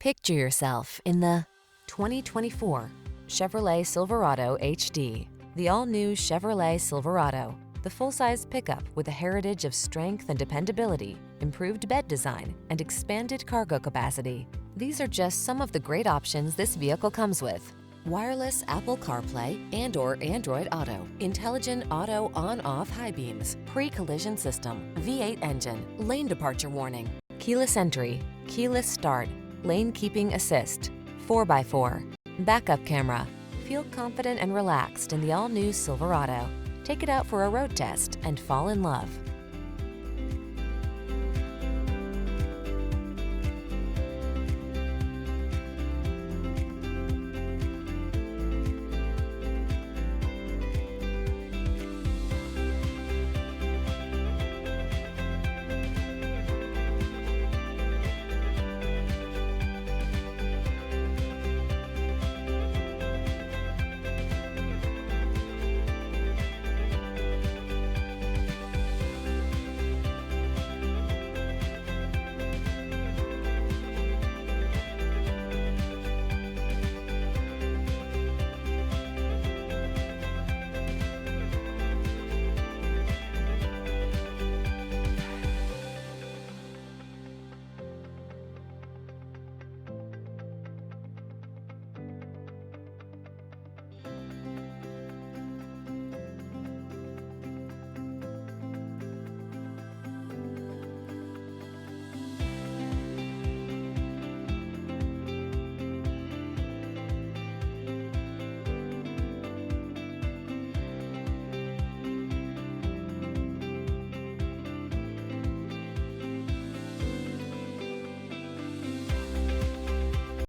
Picture yourself in the 2024 Chevrolet Silverado HD. The all-new Chevrolet Silverado, the full-size pickup with a heritage of strength and dependability, improved bed design, and expanded cargo capacity. These are just some of the great options this vehicle comes with: wireless Apple Carplay and/or Android Auto, intelligent auto on-off high beams, pre-collision system, V8 engine, lane departure warning, keyless entry, keyless start, lane keeping assist, 4x4, backup camera. Feel confident and relaxed in the all-new Silverado. Take it out for a road test and fall in love.